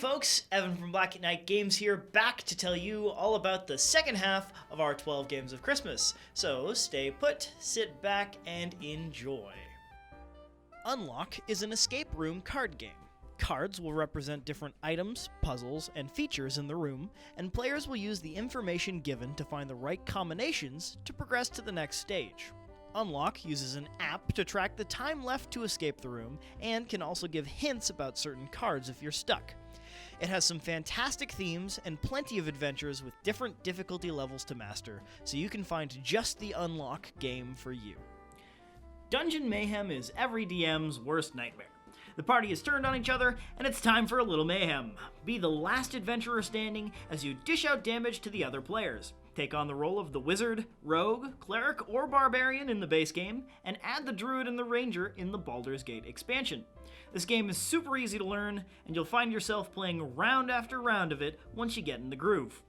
folks, Evan from Black Knight Games here, back to tell you all about the second half of our 12 Games of Christmas. So stay put, sit back, and enjoy. Unlock is an escape room card game. Cards will represent different items, puzzles, and features in the room, and players will use the information given to find the right combinations to progress to the next stage. Unlock uses an app to track the time left to escape the room, and can also give hints about certain cards if you're stuck. It has some fantastic themes and plenty of adventures with different difficulty levels to master, so you can find just the Unlock game for you. Dungeon Mayhem is every DM's worst nightmare. The party is turned on each other, and it's time for a little mayhem. Be the last adventurer standing as you dish out damage to the other players. Take on the role of the wizard, rogue, cleric, or barbarian in the base game, and add the druid and the ranger in the Baldur's Gate expansion. This game is super easy to learn, and you'll find yourself playing round after round of it once you get in the groove.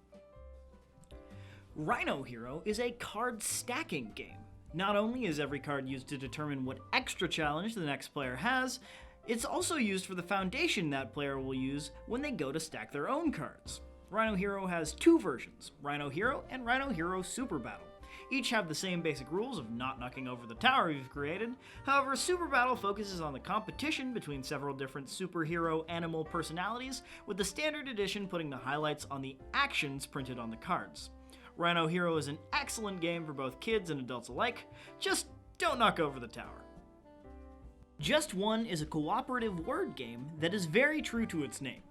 Rhino Hero is a card stacking game. Not only is every card used to determine what extra challenge the next player has, it's also used for the foundation that player will use when they go to stack their own cards. Rhino Hero has two versions, Rhino Hero and Rhino Hero Super Battle. Each have the same basic rules of not knocking over the tower you've created. However, Super Battle focuses on the competition between several different superhero animal personalities, with the standard edition putting the highlights on the actions printed on the cards. Rhino Hero is an excellent game for both kids and adults alike, just don't knock over the tower. Just One is a cooperative word game that is very true to its name.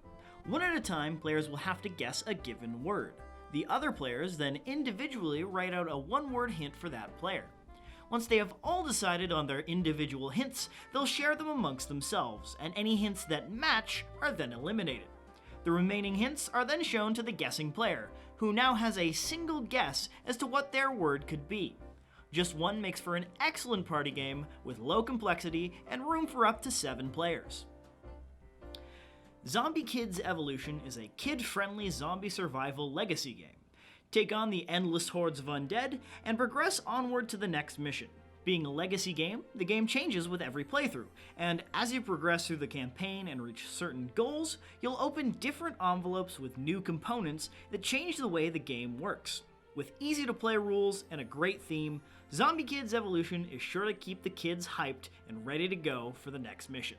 One at a time, players will have to guess a given word. The other players then individually write out a one-word hint for that player. Once they have all decided on their individual hints, they'll share them amongst themselves, and any hints that match are then eliminated. The remaining hints are then shown to the guessing player, who now has a single guess as to what their word could be. Just One makes for an excellent party game with low complexity and room for up to 7 players. Zombie Kids Evolution is a kid-friendly zombie survival legacy game. Take on the endless hordes of undead and progress onward to the next mission. Being a legacy game, the game changes with every playthrough, and as you progress through the campaign and reach certain goals, you'll open different envelopes with new components that change the way the game works. With easy-to-play rules and a great theme, Zombie Kids Evolution is sure to keep the kids hyped and ready to go for the next mission.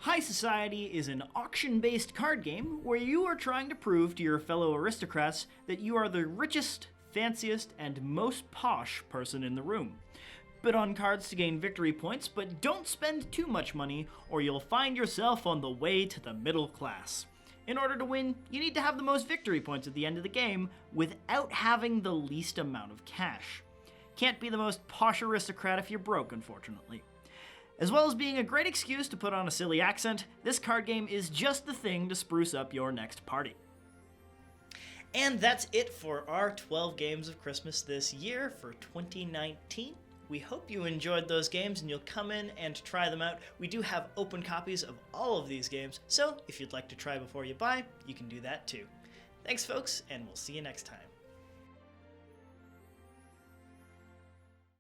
High Society is an auction-based card game where you are trying to prove to your fellow aristocrats that you are the richest, fanciest, and most posh person in the room. Bid on cards to gain victory points, but don't spend too much money or you'll find yourself on the way to the middle class. In order to win, you need to have the most victory points at the end of the game without having the least amount of cash. Can't be the most posh aristocrat if you're broke, unfortunately. As well as being a great excuse to put on a silly accent, this card game is just the thing to spruce up your next party. And that's it for our 12 Games of Christmas this year for 2019. We hope you enjoyed those games and you'll come in and try them out. We do have open copies of all of these games, so if you'd like to try before you buy, you can do that too. Thanks folks, and we'll see you next time.